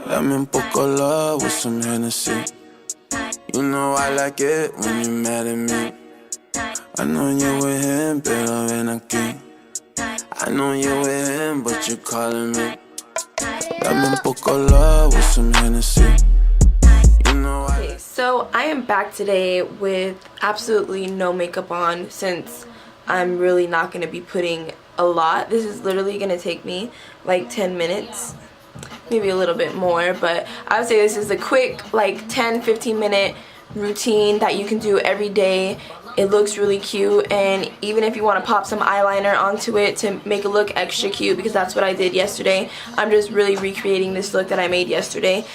Dame un poco love with some Hennessy. You know I like it when you're mad at me. I know you're with him, pero ven aquí. I know you're with him, but you're calling me. Dame un poco love with some Hennessy. Okay, so I am back today with absolutely no makeup on since I'm really not going to be putting a lot. This is literally going to take me like 10 minutes, maybe a little bit more, but I would say this is a quick like 10-15 minute routine that you can do every day. It looks really cute, and even if you want to pop some eyeliner onto it to make it look extra cute, because that's what I did yesterday. I'm just really recreating this look that I made yesterday.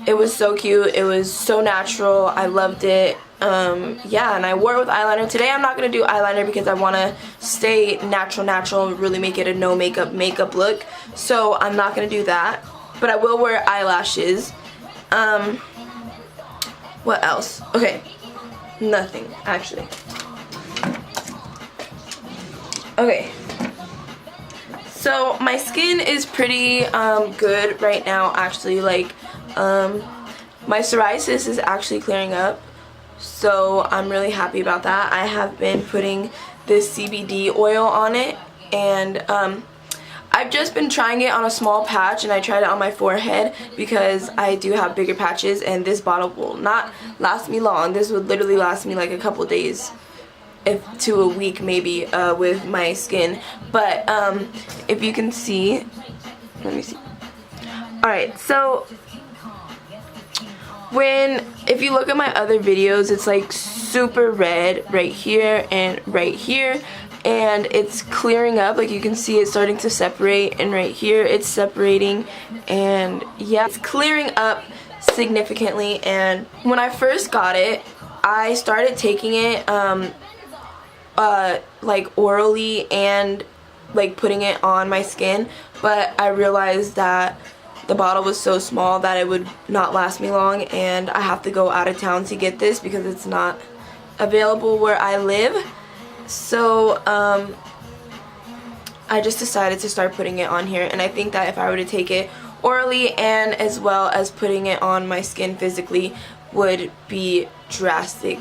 It was so cute. It was so natural. I loved it. Yeah, and I wore it with eyeliner. Today I'm not going to do eyeliner because I want to stay natural, really make it a no makeup look. So I'm not going to do that. But I will wear eyelashes. What else? Okay. Nothing, actually. Okay. So my skin is pretty good right now, actually. Like, my psoriasis is actually clearing up, so I'm really happy about that. I have been putting this CBD oil on it, and I've just been trying it on a small patch, and I tried it on my forehead because I do have bigger patches, and this bottle will not last me long. This would literally last me like a couple days, if to a week maybe, with my skin. But if you can see, let me see. Alright, so if you look at my other videos, it's like super red right here and right here, and it's clearing up. Like, you can see it's starting to separate, and right here it's separating, and yeah, it's clearing up significantly. And when I first got it, I started taking it like orally and like putting it on my skin, but I realized that the bottle was so small that it would not last me long, and I have to go out of town to get this because it's not available where I live. So I just decided to start putting it on here, and I think that if I were to take it orally and as well as putting it on my skin physically would be drastic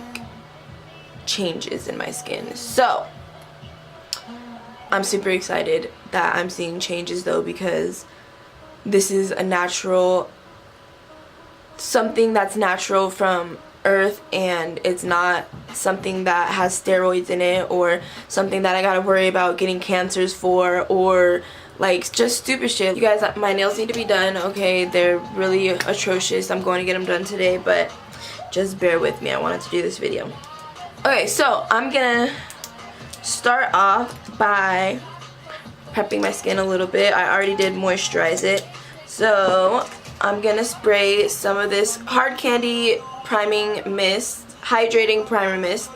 changes in my skin. So I'm super excited that I'm seeing changes though, because this is a natural, something that's natural from earth, and it's not something that has steroids in it or something that I gotta worry about getting cancers for, or like just stupid shit. You guys, my nails need to be done, okay? They're really atrocious. I'm going to get them done today, but just bear with me. I wanted to do this video. Okay, so I'm gonna start off by prepping my skin a little bit. I already did moisturize it, so I'm gonna spray some of this Hard Candy priming mist, hydrating primer mist.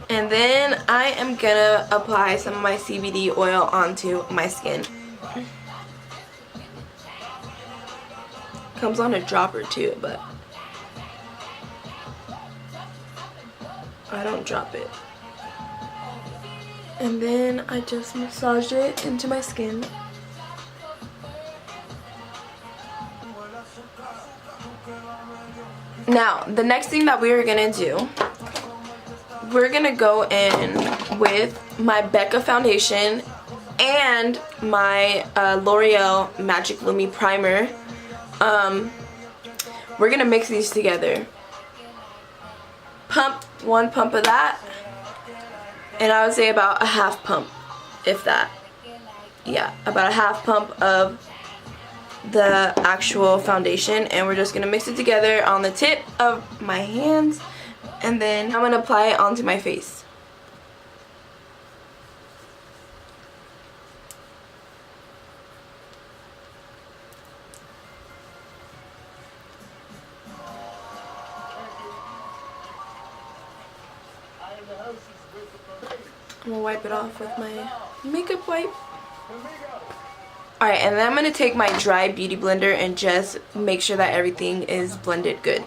And then I am gonna apply some of my CBD oil onto my skin. Comes on a dropper too, but I don't drop it. And then I just massage it into my skin. Now, the next thing that we are gonna do, we're gonna go in with my Becca foundation and my L'Oreal Magic Lumi primer. We're gonna mix these together. One pump of that, and I would say about a half pump, if that. Yeah, about a half pump of the actual foundation, and we're just gonna mix it together on the tip of my hands, and then I'm gonna apply it onto my face. I'm gonna wipe it off with my makeup wipe. Alright, and then I'm going to take my dry beauty blender and just make sure that everything is blended good.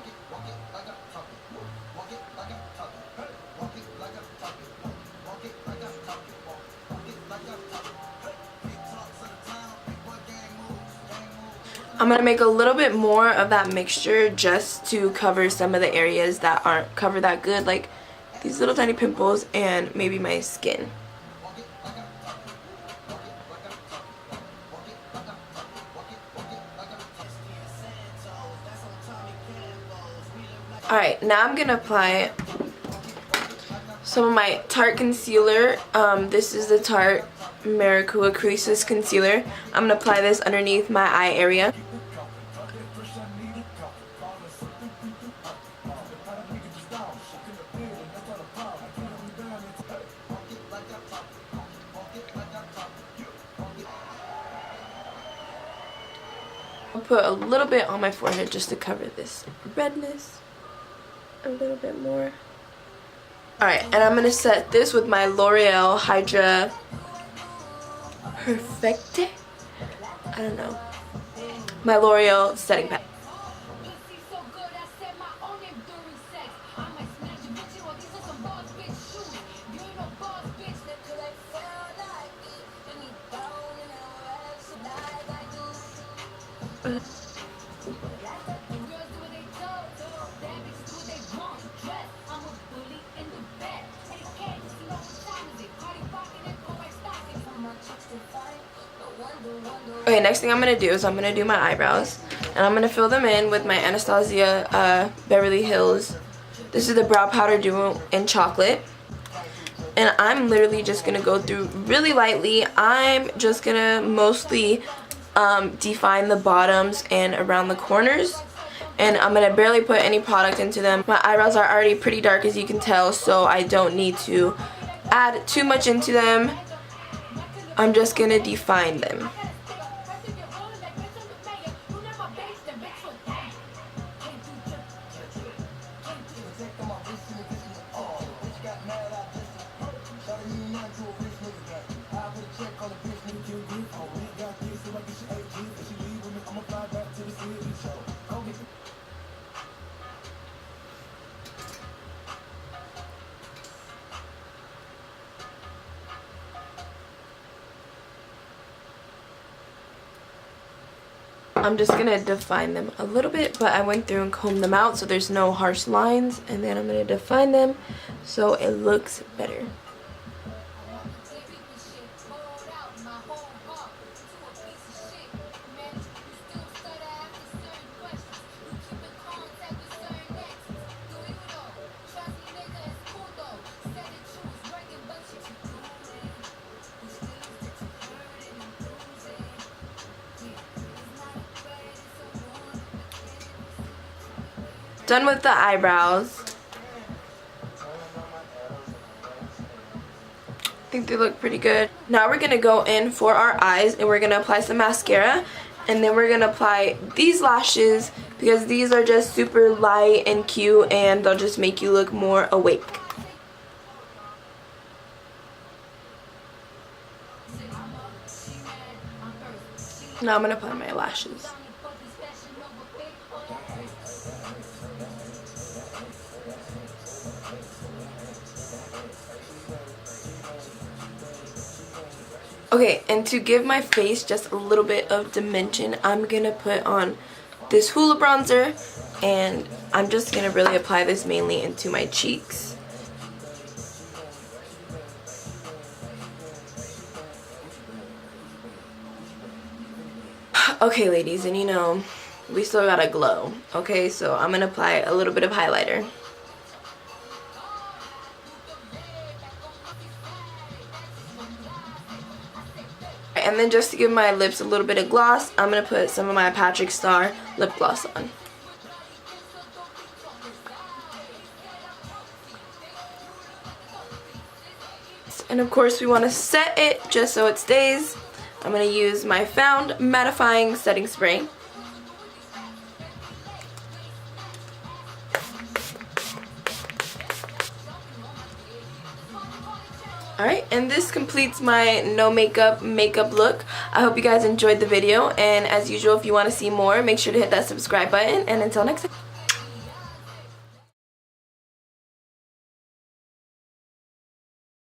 I'm going to make a little bit more of that mixture just to cover some of the areas that aren't covered that good, like these little tiny pimples and maybe my skin. Alright, now I'm going to apply some of my Tarte concealer. This is the Tarte Maracuja Creaseless Concealer. I'm going to apply this underneath my eye area. I'll put a little bit on my forehead just to cover this redness. A little bit more. Alright, and I'm going to set this with my L'Oreal Hydra Perfecte? I don't know. My L'Oreal setting pad. Okay, next thing I'm going to do is I'm going to do my eyebrows. And I'm going to fill them in with my Anastasia Beverly Hills. This is the Brow Powder Duo in Chocolate. And I'm literally just going to go through really lightly. I'm just going to mostly define the bottoms and around the corners. And I'm going to barely put any product into them. My eyebrows are already pretty dark, as you can tell, so I don't need to add too much into them. I'm just going to define them. I'm just going to define them a little bit, but I went through and combed them out so there's no harsh lines, and then I'm going to define them so it looks better. Done with the eyebrows. I think they look pretty good. Now we're going to go in for our eyes and we're going to apply some mascara. And then we're going to apply these lashes because these are just super light and cute and they'll just make you look more awake. Now I'm going to apply my lashes. Okay, and to give my face just a little bit of dimension, I'm going to put on this Hoola bronzer, and I'm just going to really apply this mainly into my cheeks. Okay, ladies, and you know, we still got a glow. Okay, so I'm going to apply a little bit of highlighter. And then just to give my lips a little bit of gloss, I'm going to put some of my Patrick Star lip gloss on. And of course we want to set it just so it stays. I'm going to use my Found Mattifying Setting Spray. Alright, and this completes my no makeup look. I hope you guys enjoyed the video, and as usual, if you want to see more, make sure to hit that subscribe button, and until next time.